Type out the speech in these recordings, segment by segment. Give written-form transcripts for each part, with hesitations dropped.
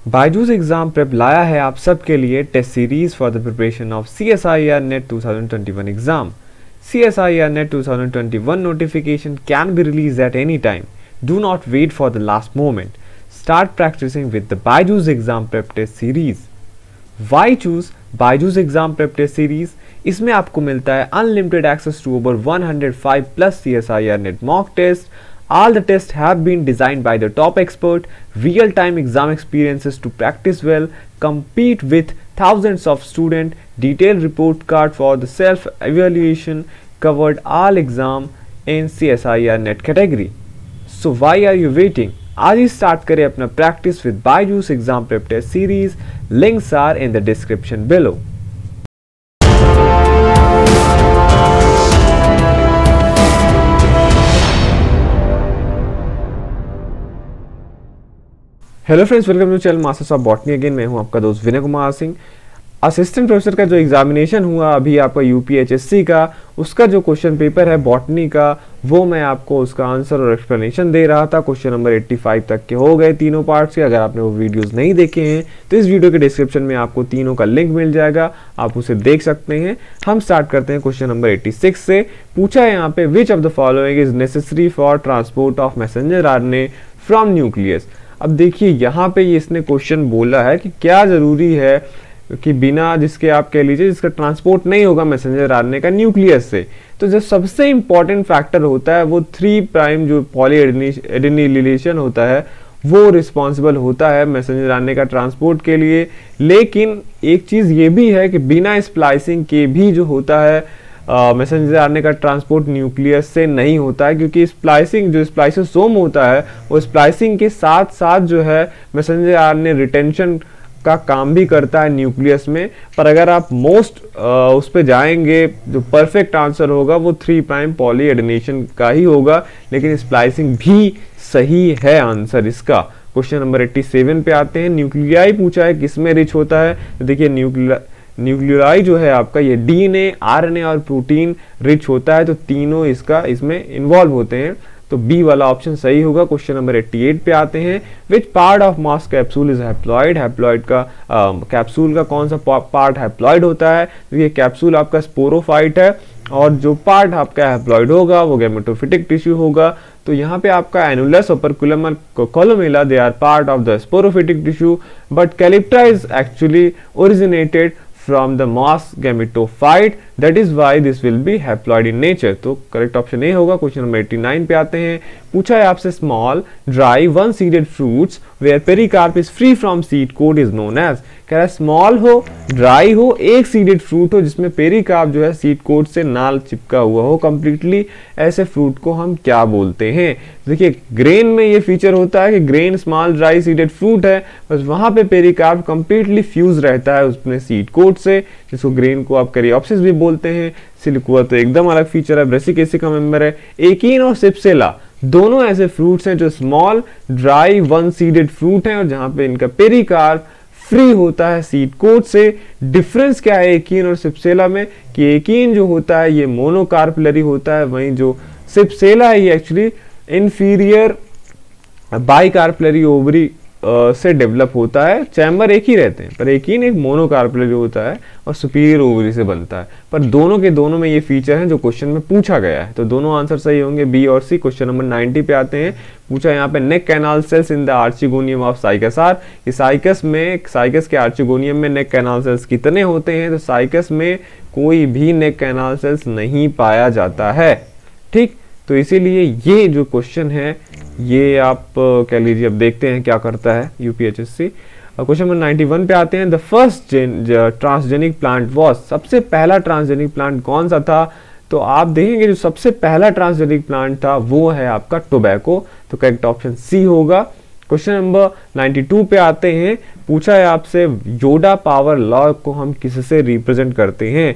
Byju's exam prep लाया है आप सबके लिए test series for the preparation of CSIR NET 2021 exam. CSIR NET 2021 notification can be released at any time. Do not wait for the last moment. Start practicing with the Byju's exam prep test series. Why choose Byju's exam prep test series? इसमें आपको मिलता है unlimited access to over 105 plus CSIR NET mock tests. All the tests have been designed by the top expert, real-time exam experiences to practice well, compete with thousands of students, detailed report card for the self-evaluation, covered all exam in CSIR NET category. So why are you waiting? आज ही start करें अपना practice with Byju's exam prep test series. Links are in the description below. Hello friends, welcome to channel masters of botany again. मैं हूं आपका दोस्त Vinay Kumar Singh. Assistant professor का जो examination हुआ अभी आपका यूपीएचएससी का, उसका जो क्वेश्चन पेपर है बॉटनी का, वो मैं आपको उसका आंसर और एक्सप्लेनेशन दे रहा था। क्वेश्चन नंबर 85 तक के हो गए तीनों पार्ट्स के। अगर आपने वो वीडियोस नहीं देखे हैं तो इस वीडियो के डिस्क्रिप्शन में आपको तीनों का लिंक मिल जाएगा, आप उसे देख सकते हैं। हम स्टार्ट करते हैं क्वेश्चन नंबर 86 से। पूछा है यहाँ पे, which of the following is necessary for transport of messenger RNA from nucleus. अब देखिए यहाँ पे ये इसने क्वेश्चन बोला है कि क्या जरूरी है कि बिना जिसके आप कह लीजिए जिसका ट्रांसपोर्ट नहीं होगा मैसेंजर आरएनए का न्यूक्लियस से। तो जो सबसे इंपॉर्टेंट फैक्टर होता है वो 3 प्राइम जो पॉलीएडेनिलेशन होता है वो रिस्पॉन्सिबल होता है मैसेंजर आरएनए का ट्रांसपोर्ट के लिए। लेकिन एक चीज ये भी है कि बिना स्प्लाइसिंग के भी जो होता है मैसेंजर आरएनए का ट्रांसपोर्ट न्यूक्लियस से नहीं होता है, क्योंकि स्प्लाइसिंग जो स्प्लाइसोसोम होता है वो स्प्लाइसिंग के साथ साथ जो है मैसेंजर आरएनए रिटेंशन का काम भी करता है न्यूक्लियस में। पर अगर आप मोस्ट उस पे जाएंगे, जो परफेक्ट आंसर होगा वो 3 प्राइम पॉलीएडेनेशन का ही होगा, लेकिन स्प्लाइसिंग भी सही है आंसर इसका। क्वेश्चन नंबर 87 पे आते हैं। न्यूक्लियाई पूछा है किसमें रिच होता है। तो देखिए न्यूक्लियाई जो है आपका ये डीएनए, आरएनए और प्रोटीन रिच होता है, तो तीनों इसमें इन्वॉल्व होते हैं, तो बी वाला ऑप्शन सही होगा। क्वेश्चन नंबर 88 पे आते हैं। Which part of mass capsule is haploid. Haploid का कैप्सूल का कौन सा पार्ट हैप्लॉइड होता है। तो ये कैप्सूल आपका स्पोरोफाइट है और जो पार्ट आपका हैप्लॉइड होगा वो गैमेटोफिटिक टिश्यू होगा। तो यहाँ पे आपका एनुलस, ओपर्कुलम और columella they are part of the sporophytic tissue, but calyptra is actually originated from the moss gametophyte, that is why this will be haploid in nature। तो correct option A होगा। Question number 89 पे आते हैं। पूछा है आपसे, small dry one seeded fruits where pericarp is free from seed coat is known as. कह रहा है स्मॉल हो, ड्राई हो, एक सीडेड फ्रूट हो जिसमें पेरिकार्प जो है सीड कोट से नाल चिपका हुआ हो कंप्लीटली, ऐसे फ्रूट को हम क्या बोलते हैं। देखिए ग्रेन में ये फीचर होता है कि grain small dry seeded fruit है, बस वहां पे पेरिकार्प कंप्लीटली फ्यूज रहता है उसमें सीड कोट से, जिसको ग्रेन को आप कैरियोप्सिस भी बोलते हैं। सिलिकुआ तो एकदम अलग फीचर है, ब्रेसिकेसी का मेंबर है। एकीन और सिप्सेला दोनों ऐसे फ्रूट्स हैं जो small dry one seeded fruit हैं और जहां पे इनका पेरिकार्प फ्री होता है सीड कोट से। डिफरेंस क्या है एकीन और सिप्सेला में कि एकीन जो होता है ये मोनोकार्पलरी होता है, वहीं जो सिप्सेला है ये एक्चुअली इंफीरियर बाइकार्पलरी ओवरी से डेवलप होता है। चैम्बर एक ही रहते हैं पर एकीन एक मोनोकार्पलरी होता है और सुपीरियर ओवरी से बनता है। पर दोनों के दोनों में ये फीचर हैं जो क्वेश्चन में पूछा गया है, तो दोनों आंसर सही होंगे, बी और सी। क्वेश्चन नंबर 90 पे आते हैं। पूछा यहाँ पे, neck canal cells in the archegonium of Cycas are. Cycas के आर्चिगोनियम में नेक कैनाल सेल्स कितने होते हैं। तो साइकस में कोई भी नेक कैनाल सेल्स नहीं पाया जाता है, ठीक। तो इसीलिए ये जो क्वेश्चन है ये आप कह लीजिए, अब देखते हैं क्या करता है यूपीएचएससी। क्वेश्चन नंबर 91 पे आते हैं। The first transgenic plant was. सबसे पहला ट्रांसजेनिक प्लांट कौन सा था। तो आप देखेंगे जो सबसे पहला ट्रांसजेनिक प्लांट था वो है आपका टोबैको, तो करेक्ट ऑप्शन सी होगा। क्वेश्चन नंबर 92 पे आते हैं। पूछा है आपसे, योडा पावर लॉ को हम किससे रिप्रेजेंट करते हैं।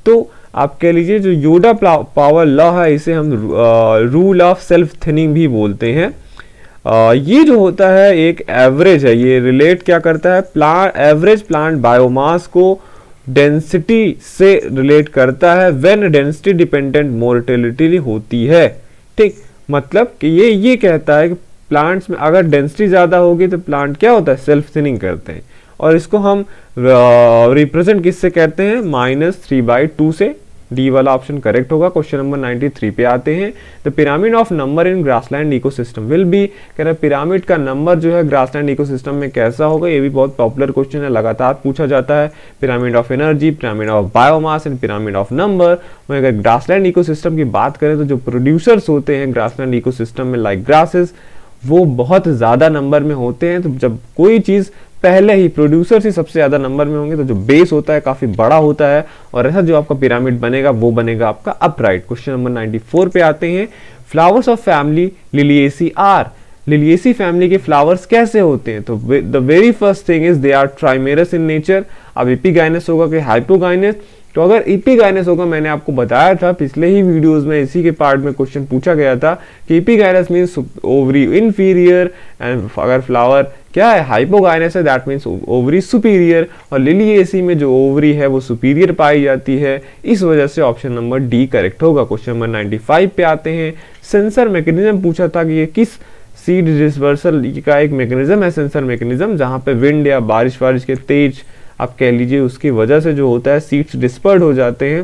तो आप कह लीजिए जो योडा पावर लॉ है इसे हम रूल ऑफ सेल्फ थिनिंग भी बोलते हैं। ये जो होता है एक एवरेज है, ये रिलेट क्या करता है, एवरेज प्लांट बायोमास को डेंसिटी से रिलेट करता है व्हेन डेंसिटी डिपेंडेंट मोर्टेलिटी होती है, ठीक। मतलब कि ये कहता है कि प्लांट्स में अगर डेंसिटी ज़्यादा होगी तो प्लांट क्या होता है, सेल्फ थिनिंग करते हैं, और इसको हम रिप्रेजेंट किससे कहते हैं, -3/2 से। डी वाला ऑप्शन करेक्ट होगा। क्वेश्चन नंबर 93 पे आते हैं। The pyramid of number in grassland ecosystem will be, कह रहा है पिरामिड का नंबर जो है ग्रासलैंड इकोसिस्टम में कैसा होगा। ये भी बहुत पॉपुलर क्वेश्चन है, लगातार पूछा जाता है। Pyramid of energy, pyramid of biomass and pyramid of number. वहीं अगर ग्रासलैंड इकोसिस्टम की बात करें तो जो प्रोड्यूसर्स होते हैं ग्रासलैंड इकोसिस्टम में लाइक ग्रासेस, वो बहुत ज़्यादा नंबर में होते हैं। तो जब कोई चीज़ पहले ही प्रोड्यूसर से सबसे ज़्यादा नंबर में होंगे तो जो बेस होता है काफ़ी बड़ा होता है, और ऐसा जो आपका पिरामिड बनेगा वो बनेगा आपका अपराइट। क्वेश्चन नंबर 94 पे आते हैं। Flowers of family Liliaceae are, Liliaceae family के फ्लावर्स कैसे होते हैं। तो the very first thing is they are trimerous in nature. अब एपिगाइनस होगा कि हाइपोगाइनस, तो अगर एपिगाइनस होगा, मैंने आपको बताया था पिछले ही वीडियोस में, इसी के पार्ट में क्वेश्चन पूछा गया था कि epigynous means ovary inferior, and अगर फ्लावर क्या है हाइपोगाइनस है दैट मींस ओवरी सुपीरियर, और लिलिएसी में जो ओवरी है वो सुपीरियर पाई जाती है। इस वजह से ऑप्शन नंबर डी करेक्ट होगा। क्वेश्चन नंबर 95 पे आते हैं। सेंसर मैकेनिज्म पूछा था कि ये किस सीड डिस्पर्सल का एक मैकेनिज्म है, सेंसर मैकेनिज्म, जहां पे विंड या बारिश के तेज आप कह लीजिए उसकी वजह से जो होता है सीड्स डिस्पर्ड हो जाते हैं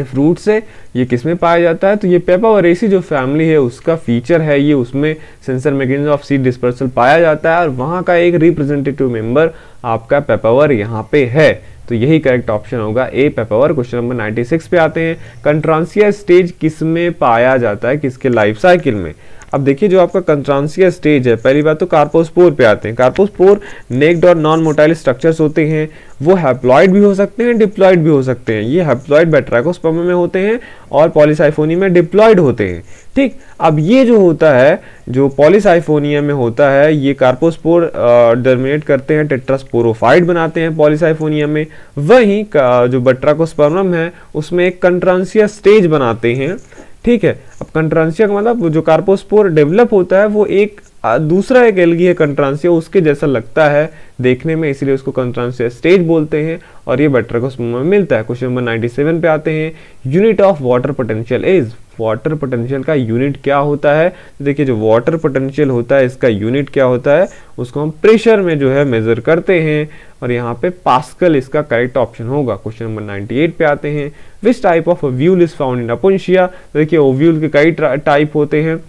फ्रूट से। ये किस में पाया जाता है, तो ये पेपावरेसी जो फैमिली है उसका फीचर है ये, उसमें sensor mechanism of seed dispersal पाया जाता है, और वहाँ का एक रिप्रेजेंटेटिव मेंबर आपका पेपावर यहाँ पे है। तो यही करेक्ट ऑप्शन होगा ए, पेपावर। क्वेश्चन नंबर 96 पे आते हैं। कंट्रांसिया स्टेज किस में पाया जाता है, किसके लाइफ साइकिल में। अब देखिए जो आपका कंट्रांसिया स्टेज है, पहली बात तो कार्पोस्पोर पे आते हैं। कार्पोस्पोर नेक्ड और नॉन मोटाइल स्ट्रक्चर्स होते हैं, वो हैप्लॉइड भी हो सकते हैं, डिप्लॉइड भी हो सकते हैं। ये हैप्लॉइड बैट्राकोस्पर्म में होते हैं और पॉलीसाइफोनिया में डिप्लॉइड होते हैं। ठीक, अब ये जो होता है, जो पॉलीसाइफोनिया में होता है, ये कार्पोस्पोर डर्मिनेट करते हैं, टेट्रास्पोरोफाइट बनाते हैं पॉलीसाइफोनिया में। वहीं जो बैट्राकोस्पर्म है उसमें एक कंट्रांसिया स्टेज बनाते हैं। ठीक है, अब कंट्रांसिया का मतलब जो कार्पोस्पोर डेवलप होता है वो एक दूसरा एक एल्गी है कंट्रांसिया, उसके जैसा लगता है देखने में, इसलिए उसको कंट्रांसिया स्टेज बोलते हैं, और ये बैट्राकोस्पर्म में मिलता है। क्वेश्चन नंबर 97 पे आते हैं। Unit of water potential is, water potential का यूनिट क्या होता है। तो देखिए जो वाटर पोटेंशियल होता है इसका यूनिट क्या होता है, उसको हम प्रेशर में जो है मेजर करते हैं, और यहाँ पे पास्कल इसका करेक्ट ऑप्शन होगा। क्वेश्चन नंबर 98 पे आते हैं। Which type of ovule is found in Opuntia. देखिए ओव्यूल के कई टाइप होते हैं,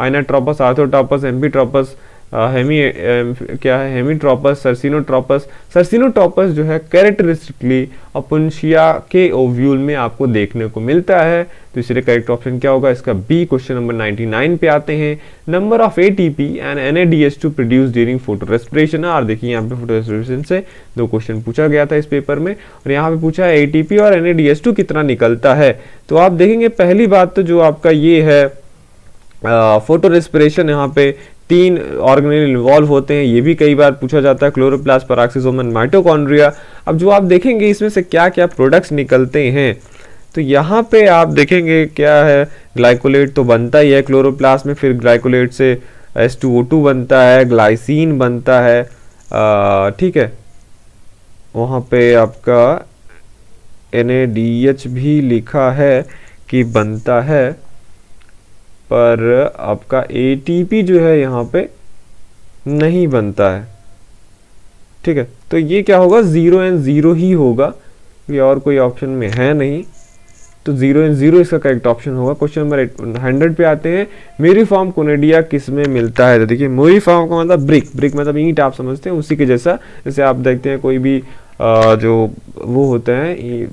आइनाट्रोपस, आर्थोट्रोपस, एम्फीट्रोपस, हेमीट्रोपस, सर्सिनोट्रोपस। सर्सिनोट्रोपस जो है कैरेक्टरिस्टिकली अपुंशिया के ओव्यूल में आपको देखने को मिलता है, तो इसलिए करेक्ट ऑप्शन क्या होगा इसका बी। क्वेश्चन नंबर 99 पे आते हैं। Number of ATP and NADH2 produce during photo respiration. और देखिए यहाँ पे फोटो रेस्पिरेशन से 2 क्वेश्चन पूछा गया था इस पेपर में, और यहाँ पे पूछा है ATP और NADH2 कितना निकलता है। तो आप देखेंगे पहली बात तो जो आपका ये है फोटो रेस्पिरेशन, यहाँ पे 3 ऑर्गेनेल इन्वॉल्व होते हैं, ये भी कई बार पूछा जाता है, क्लोरोप्लास्ट, पैराक्सिसोम एंड माइटोकॉन्ड्रिया। अब जो आप देखेंगे इसमें से क्या क्या प्रोडक्ट्स निकलते हैं, तो यहाँ पे आप देखेंगे क्या है, ग्लाइकोलेट तो बनता ही है क्लोरोप्लास्ट में, फिर ग्लाइकोलेट से H2O2 बनता है, ग्लाइसिन बनता है, ठीक है, वहाँ पे आपका NADH भी लिखा है कि बनता है, पर आपका ATP जो है यहाँ पे नहीं बनता है। ठीक है, तो ये क्या होगा, 0 and 0 ही होगा, ये और कोई ऑप्शन में है नहीं, तो 0 and 0 इसका करेक्ट ऑप्शन होगा। क्वेश्चन नंबर 100 पे आते हैं। म्यूरिफॉर्म कोनेडिया किस में मिलता है। तो देखिए म्यूरिफॉर्म का मतलब ब्रिक, ब्रिक मतलब ईंट आप समझते हैं, उसी के जैसा, जैसे आप देखते हैं कोई भी जो वो होते हैं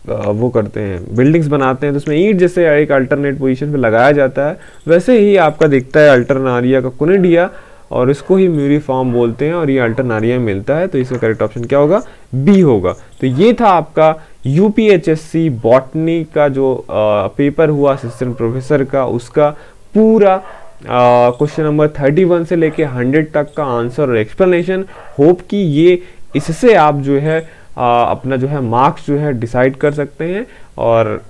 वो करते हैं, बिल्डिंग्स बनाते हैं, तो उसमें ईंट जैसे एक अल्टरनेट पोजीशन पे लगाया जाता है, वैसे ही आपका दिखता है अल्टरनारिया का कोनेडिया, और इसको ही म्यूरिफॉर्म बोलते हैं, और ये अल्टरनारिया में मिलता है, तो इसका करेक्ट ऑप्शन क्या होगा, बी होगा। तो ये था आपका UPHSC बॉटनी का जो पेपर हुआ असिस्टेंट प्रोफेसर का, उसका पूरा क्वेश्चन नंबर 31 से लेके 100 तक का आंसर और एक्सप्लेनेशन। होप कि ये इससे आप जो है अपना जो है मार्क्स जो है डिसाइड कर सकते हैं, और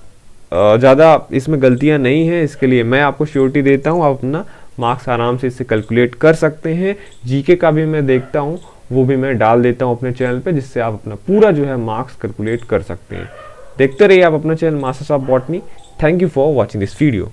ज़्यादा इसमें गलतियां नहीं हैं, इसके लिए मैं आपको श्योरिटी देता हूं, आप अपना मार्क्स आराम से इससे कैलकुलेट कर सकते हैं। जीके का भी मैं देखता हूं, वो भी मैं डाल देता हूं अपने चैनल पे, जिससे आप अपना पूरा जो है मार्क्स कैलकुलेट कर सकते हैं। देखते रहिए आप अपना channel masters of botany. Thank you for watching this video.